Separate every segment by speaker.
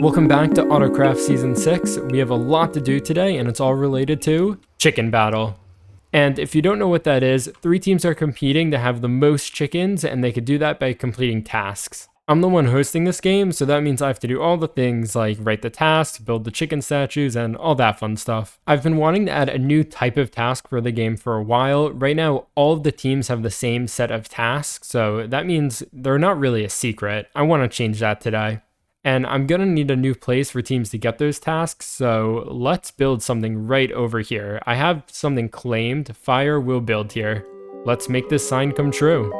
Speaker 1: Welcome back to Autocraft Season 6. We have a lot to do today, and it's all related to Chicken Battle. And if you don't know what that is, 3 teams are competing to have the most chickens, and they could do that by completing tasks. I'm the one hosting this game, so that means I have to do all the things like write the tasks, build the chicken statues, and all that fun stuff. I've been wanting to add a new type of task for the game for a while. Right now, all of the teams have the same set of tasks, so that means they're not really a secret. I want to change that today. And I'm gonna need a new place for teams to get those tasks, so let's build something right over here. I have something claimed, fire will build here. Let's make this sign come true.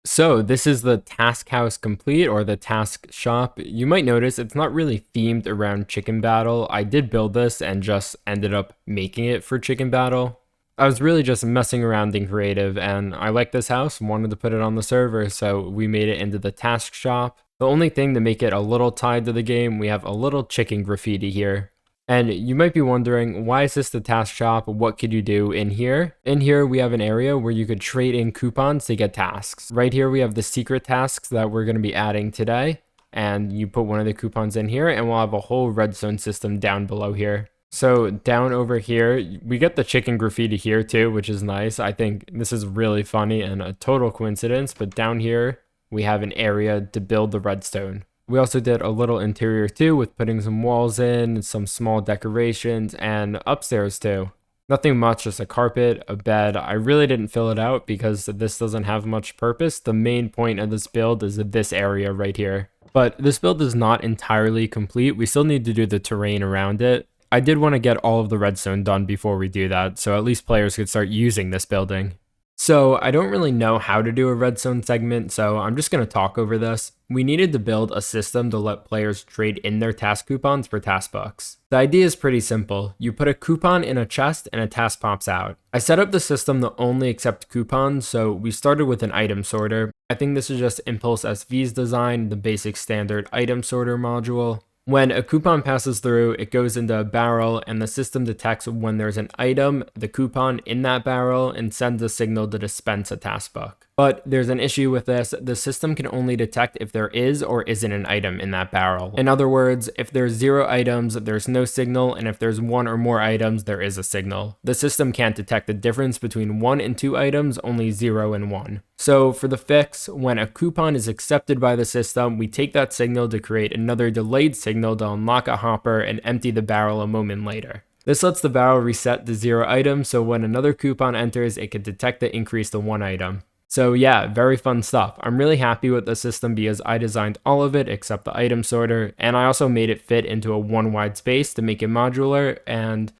Speaker 1: So this is the task house complete, or the task shop. You might notice it's not really themed around Chicken Battle. I did build this and just ended up making it for Chicken Battle. I was really just messing around in creative, and I liked this house and wanted to put it on the server, so we made it into the task shop. The only thing to make it a little tied to the game, we have a little chicken graffiti here. And you might be wondering, why is this the task shop? What could you do in here? In here, we have an area where you could trade in coupons to get tasks. Right here, we have the secret tasks that we're going to be adding today. And you put one of the coupons in here, and we'll have a whole redstone system down below here. So down over here, we get the chicken graffiti here too, which is nice. I think this is really funny and a total coincidence. But down here, we have an area to build the redstone. We also did a little interior too, with putting some walls in, some small decorations, and upstairs too. Nothing much, just a carpet, a bed. I really didn't fill it out because this doesn't have much purpose. The main point of this build is this area right here. But this build is not entirely complete. We still need to do the terrain around it. I did want to get all of the redstone done before we do that, so at least players could start using this building. So I don't really know how to do a redstone segment, so I'm just going to talk over this. We needed to build a system to let players trade in their task coupons for task bucks. The idea is pretty simple. You put a coupon in a chest and a task pops out. I set up the system to only accept coupons, so we started with an item sorter. I think this is just Impulse SV's design, the basic standard item sorter module. When a coupon passes through, it goes into a barrel, and the system detects when there's an item, the coupon, in that barrel, and sends a signal to dispense a task buck. But there's an issue with this. The system can only detect if there is or isn't an item in that barrel. In other words, if there's 0 items, there's no signal, and if there's 1 or more items, there is a signal. The system can't detect the difference between 1 and 2 items, only 0 and 1. So for the fix, when a coupon is accepted by the system, we take that signal to create another delayed signal to unlock a hopper and empty the barrel a moment later. This lets the barrel reset to 0 items, so when another coupon enters, it can detect the increase to 1 item. So yeah, very fun stuff. I'm really happy with the system because I designed all of it except the item sorter, and I also made it fit into a 1 wide space to make it modular, and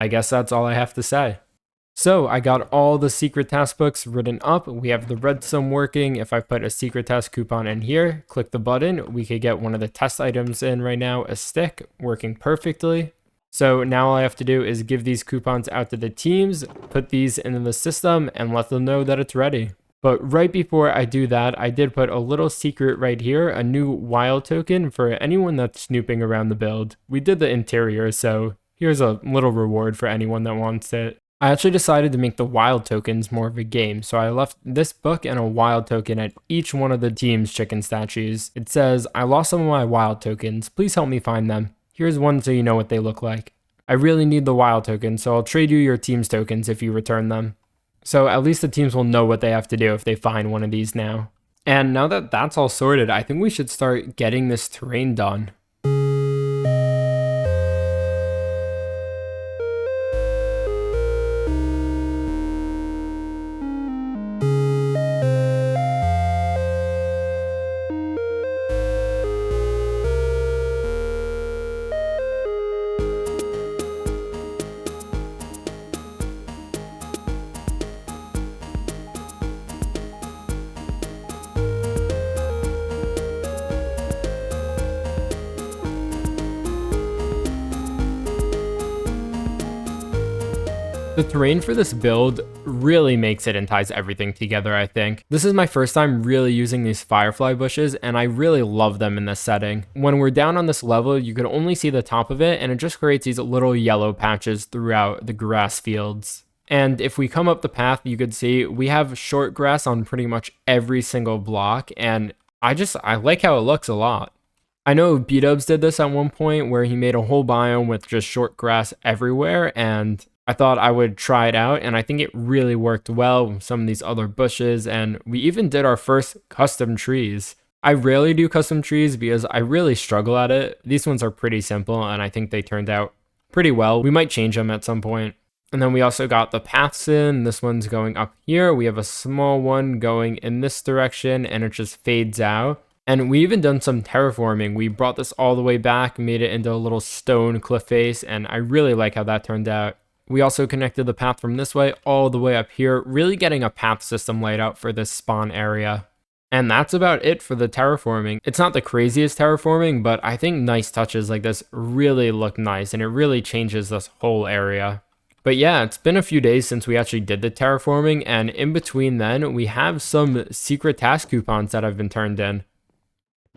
Speaker 1: I guess that's all I have to say. So I got all the secret task books written up. We have the redstone working. If I put a secret task coupon in here, click the button, we could get one of the test items in right now, a stick, working perfectly. So now all I have to do is give these coupons out to the teams, put these into the system, and let them know that it's ready. But right before I do that, I did put a little secret right here, a new wild token for anyone that's snooping around the build. We did the interior, so here's a little reward for anyone that wants it. I actually decided to make the wild tokens more of a game, so I left this book and a wild token at each one of the team's chicken statues. It says, "I lost some of my wild tokens, please help me find them. Here's one so you know what they look like. I really need the wild token, so I'll trade you your team's tokens if you return them." So at least the teams will know what they have to do if they find one of these now. And now that that's all sorted, I think we should start getting this terrain done. The terrain for this build really makes it and ties everything together, I think. This is my first time really using these firefly bushes, and I really love them in this setting. When we're down on this level, you can only see the top of it, and it just creates these little yellow patches throughout the grass fields. And if we come up the path, you could see we have short grass on pretty much every single block, and I like how it looks a lot. I know B-Dubs did this at one point where he made a whole biome with just short grass everywhere, and I thought I would try it out, and I think it really worked well with some of these other bushes, and we even did our first custom trees. I rarely do custom trees because I really struggle at it. These ones are pretty simple, and I think they turned out pretty well. We might change them at some point. And then we also got the paths in. This one's going up here. We have a small one going in this direction, and it just fades out. And we even done some terraforming. We brought this all the way back, made it into a little stone cliff face, and I really like how that turned out. We also connected the path from this way all the way up here, really getting a path system laid out for this spawn area. And that's about it for the terraforming. It's not the craziest terraforming, but I think nice touches like this really look nice, and it really changes this whole area. But yeah, it's been a few days since we actually did the terraforming, and in between then, we have some secret task coupons that have been turned in.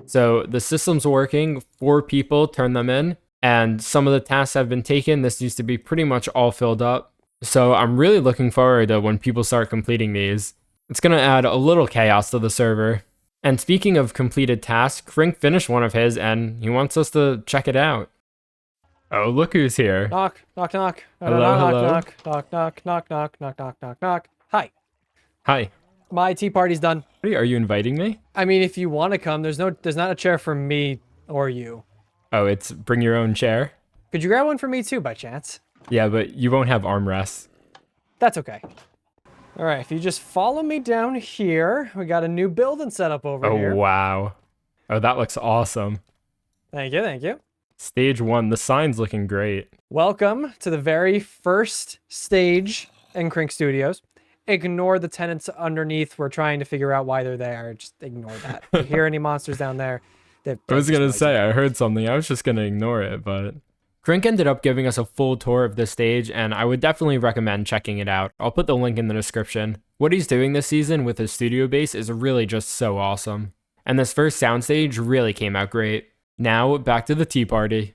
Speaker 1: So the system's working, 4 people turn them in, and some of the tasks have been taken. This used to be pretty much all filled up. So I'm really looking forward to when people start completing these. It's going to add a little chaos to the server. And speaking of completed tasks, CRINK finished one of his, and he wants us to check it out. Oh, look who's here.
Speaker 2: Knock, knock, knock.
Speaker 1: Hello,
Speaker 2: knock,
Speaker 1: hello.
Speaker 2: knock, knock, knock, knock, knock, knock, knock, knock, knock. Hi.
Speaker 1: Hi.
Speaker 2: My tea party's done.
Speaker 1: Are you inviting me?
Speaker 2: I mean, if you want to come, there's not a chair for me or you.
Speaker 1: Oh, it's bring your own chair?
Speaker 2: Could you grab one for me too, by chance?
Speaker 1: Yeah, but you won't have armrests.
Speaker 2: That's okay. All right, if you just follow me down here, we got a new building set up over here.
Speaker 1: Oh, wow. Oh, that looks awesome.
Speaker 2: Thank you, thank you.
Speaker 1: Stage 1, the sign's looking great.
Speaker 2: Welcome to the very first stage in CRINK'S Studios. Ignore the tenants underneath. We're trying to figure out why they're there. Just ignore that. If you hear any monsters down there,
Speaker 1: I was going to say, I heard something. I was just going to ignore it, but... CRINK ended up giving us a full tour of this stage, and I would definitely recommend checking it out. I'll put the link in the description. What he's doing this season with his studio base is really just so awesome. And this first soundstage really came out great. Now, back to the tea party.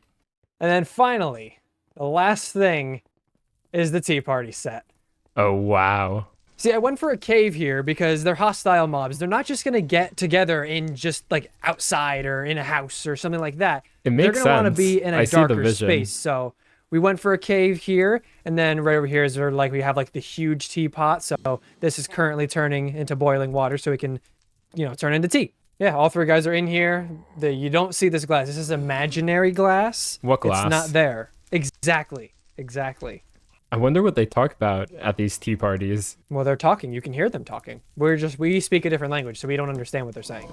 Speaker 2: And then finally, the last thing is the tea party set.
Speaker 1: Oh, wow.
Speaker 2: See, I went for a cave here because they're hostile mobs. They're not just going to get together in just like outside or in a house or something like that.
Speaker 1: It makes sense.
Speaker 2: They're going to want to be in a darker space. So we went for a cave here, and then right over here is where like we have like the huge teapot. So this is currently turning into boiling water so we can, turn into tea. Yeah, all 3 guys are in here. You don't see this glass. This is imaginary glass.
Speaker 1: What glass?
Speaker 2: It's not there. Exactly. Exactly.
Speaker 1: I wonder what they talk about at these tea parties.
Speaker 2: Well, they're talking. You can hear them talking. We speak a different language, so we don't understand what they're saying.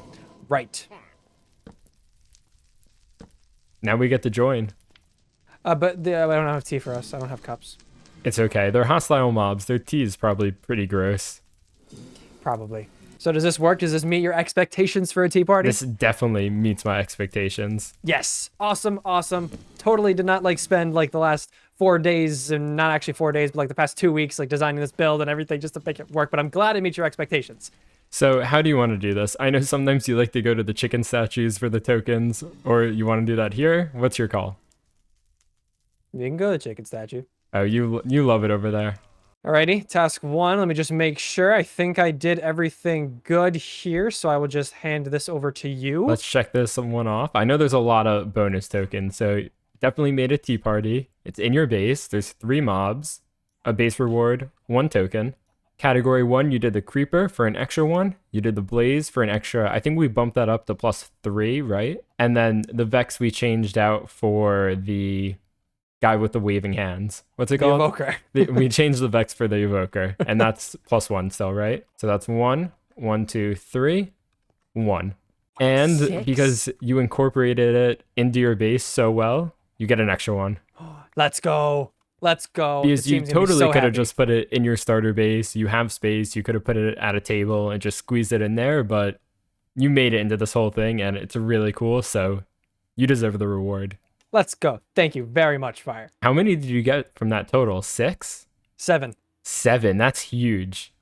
Speaker 2: Right.
Speaker 1: Now we get to join.
Speaker 2: But I don't have tea for us. I don't have cups.
Speaker 1: It's okay. They're hostile mobs. Their tea is probably pretty gross.
Speaker 2: Probably. So does this work? Does this meet your expectations for a tea party?
Speaker 1: This definitely meets my expectations.
Speaker 2: Yes. Awesome. Awesome. Totally did not spend the last 4 days, and not actually 4 days, but the past 2 weeks designing this build and everything just to make it work. But I'm glad it meets your expectations.
Speaker 1: So how do you want to do this? I know sometimes you like to go to the chicken statues for the tokens, or you want to do that here. What's your call?
Speaker 2: You can go to the chicken statue.
Speaker 1: Oh, you love it over there.
Speaker 2: Alrighty, task 1. Let me just make sure. I think I did everything good here, so I will just hand this over to you.
Speaker 1: Let's check this one off. I know there's a lot of bonus tokens, so definitely made a tea party. It's in your base. There's 3 mobs, a base reward, 1 token. Category 1, you did the creeper for an extra 1. You did the blaze for an extra, I think we bumped that up to +3, right? And then the Vex we changed out for the guy with the waving hands. What's it called?
Speaker 2: Evoker.
Speaker 1: We changed the Vex for the evoker, and that's +1 still, right? So that's 1, 1, 2, 3, 1. And
Speaker 2: 6.
Speaker 1: Because you incorporated it into your base so well, you get an extra 1.
Speaker 2: Let's go. Let's go.
Speaker 1: Because you totally could have just put it in your starter base. You have space. You could have put it at a table and just squeezed it in there, but you made it into this whole thing, and it's really cool, so you deserve the reward.
Speaker 2: Let's go. Thank you very much, Fire.
Speaker 1: How many did you get from that total? 6?
Speaker 2: 7.
Speaker 1: 7. That's huge.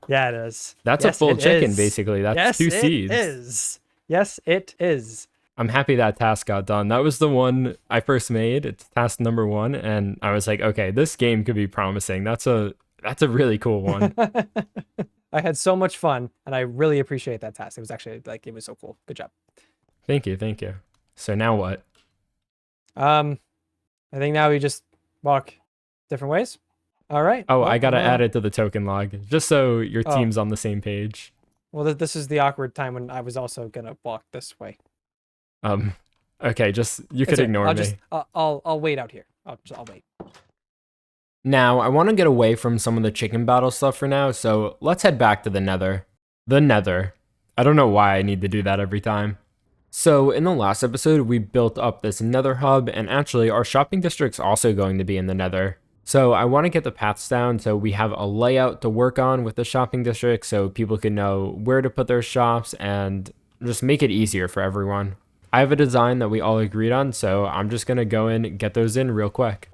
Speaker 2: Yeah, it is.
Speaker 1: That's a
Speaker 2: Yes,
Speaker 1: full
Speaker 2: it
Speaker 1: chicken,
Speaker 2: is.
Speaker 1: basically. That's
Speaker 2: Yes,
Speaker 1: 2
Speaker 2: it
Speaker 1: seeds.
Speaker 2: is. Yes, it is.
Speaker 1: I'm happy that task got done. That was the one I first made. It's task number 1, and I was like, okay, this game could be promising. That's a really cool one.
Speaker 2: I had so much fun, and I really appreciate that task. It was actually like it was so cool. Good job.
Speaker 1: Thank you, thank you. So now what?
Speaker 2: I think now we just walk different ways. All right.
Speaker 1: Oh,
Speaker 2: well,
Speaker 1: I gotta add it to the token log, just so your team's on the same page.
Speaker 2: Well, this is the awkward time when I was also gonna walk this way.
Speaker 1: Okay, just you could ignore me.
Speaker 2: I'll wait out here. I'll wait.
Speaker 1: Now, I want to get away from some of the chicken battle stuff for now, so let's head back to the Nether. The Nether. I don't know why I need to do that every time. So, in the last episode, we built up this Nether hub, and actually, our shopping district's also going to be in the Nether. So, I want to get the paths down so we have a layout to work on with the shopping district so people can know where to put their shops and just make it easier for everyone. I have a design that we all agreed on, so I'm just going to go in and get those in real quick.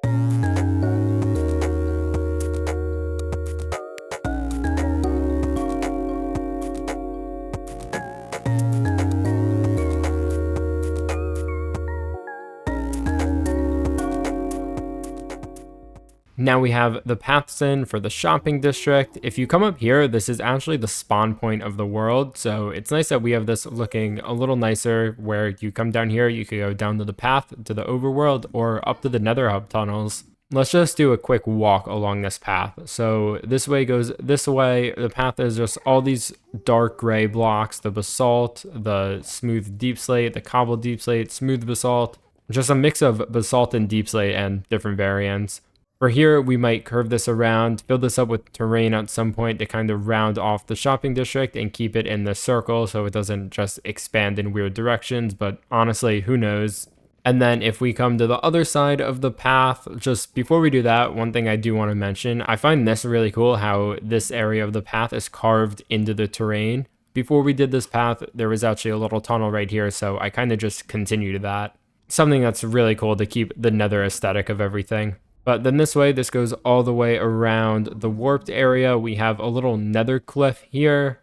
Speaker 1: Now we have the paths in for the shopping district. If you come up here, this is actually the spawn point of the world. So it's nice that we have this looking a little nicer where you come down here, you could go down to the path to the overworld or up to the Nether hub tunnels. Let's just do a quick walk along this path. So this way goes this way. The path is just all these dark gray blocks, the basalt, the smooth deep slate, the cobble deep slate, smooth basalt, just a mix of basalt and deep slate and different variants. For here, we might curve this around, fill this up with terrain at some point to kind of round off the shopping district and keep it in the circle so it doesn't just expand in weird directions, but honestly, who knows? And then if we come to the other side of the path, just before we do that, one thing I do want to mention, I find this really cool how this area of the path is carved into the terrain. Before we did this path, there was actually a little tunnel right here, so I kind of just continued that. Something that's really cool to keep the Nether aesthetic of everything. But then this way, this goes all the way around the warped area. We have a little nether cliff here.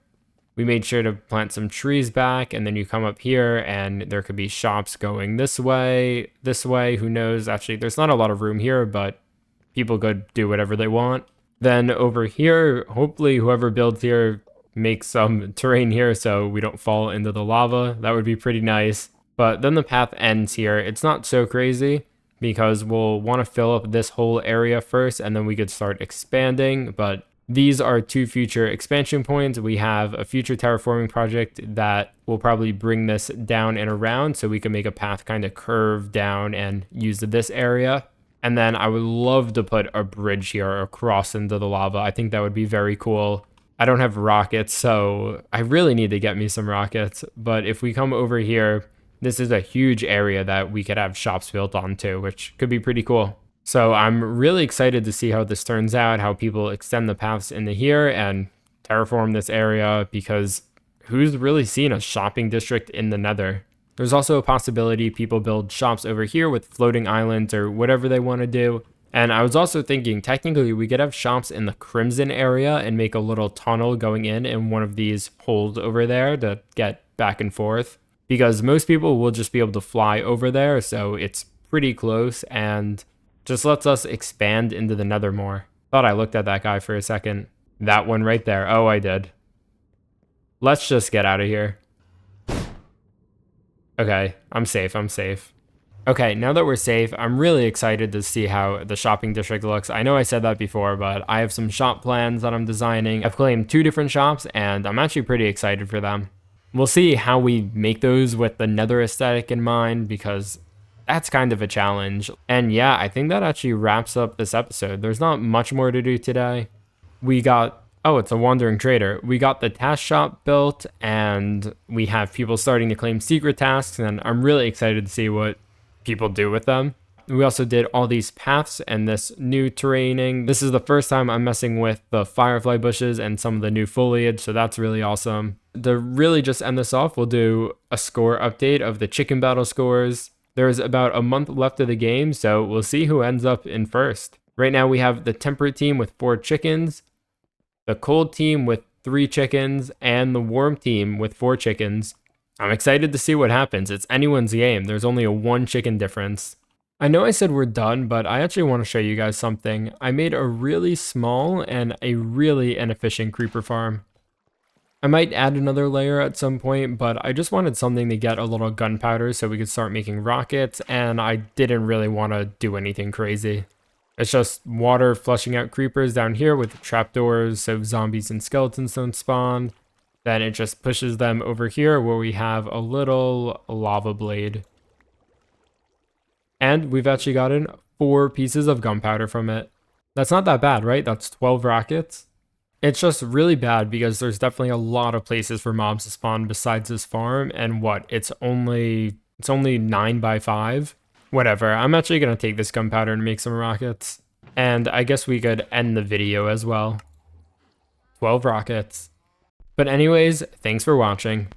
Speaker 1: We made sure to plant some trees back, and then you come up here and there could be shops going this way, who knows? Actually, there's not a lot of room here, but people could do whatever they want. Then over here, hopefully whoever builds here makes some terrain here so we don't fall into the lava. That would be pretty nice. But then the path ends here. It's not so crazy, because we'll want to fill up this whole area first and then we could start expanding. But these are 2 future expansion points. We have a future terraforming project that will probably bring this down and around so we can make a path kind of curve down and use this area. And then I would love to put a bridge here across into the lava. I think that would be very cool. I don't have rockets, so I really need to get me some rockets. But if we come over here, this is a huge area that we could have shops built onto, which could be pretty cool. So I'm really excited to see how this turns out, how people extend the paths into here and terraform this area, because who's really seen a shopping district in the Nether? There's also a possibility people build shops over here with floating islands or whatever they want to do. And I was also thinking, technically, we could have shops in the Crimson area and make a little tunnel going in one of these holes over there to get back and forth, because most people will just be able to fly over there, so it's pretty close and just lets us expand into the Nether more. Thought I looked at that guy for a second. That one right there. Oh, I did. Let's just get out of here. Okay, I'm safe. Okay, now that we're safe, I'm really excited to see how the shopping district looks. I know I said that before, but I have some shop plans that I'm designing. I've claimed 2 different shops, and I'm actually pretty excited for them. We'll see how we make those with the Nether aesthetic in mind, because that's kind of a challenge. And yeah, I think that actually wraps up this episode. There's not much more to do today. We got, oh, it's a wandering trader. We got the task shop built, and we have people starting to claim secret tasks, and I'm really excited to see what people do with them. We also did all these paths and this new terraining. This is the first time I'm messing with the firefly bushes and some of the new foliage, so that's really awesome. To really just end this off, we'll do a score update of the chicken battle scores. There's about a month left of the game, so we'll see who ends up in first. Right now we have the temperate team with 4 chickens, the cold team with 3 chickens, and the warm team with 4 chickens. I'm excited to see what happens. It's anyone's game. There's only a 1 chicken difference. I know I said we're done, but I actually want to show you guys something. I made a really small and a really inefficient creeper farm. I might add another layer at some point, but I just wanted something to get a little gunpowder so we could start making rockets, and I didn't really want to do anything crazy. It's just water flushing out creepers down here with trapdoors so zombies and skeletons don't spawn. Then it just pushes them over here where we have a little lava blade. And we've actually gotten 4 pieces of gunpowder from it. That's not that bad, right? That's 12 rockets. It's just really bad because there's definitely a lot of places for mobs to spawn besides this farm, and what, it's only 9 by 5? Whatever, I'm actually gonna take this gunpowder and make some rockets. And I guess we could end the video as well. 12 rockets. But anyways, thanks for watching.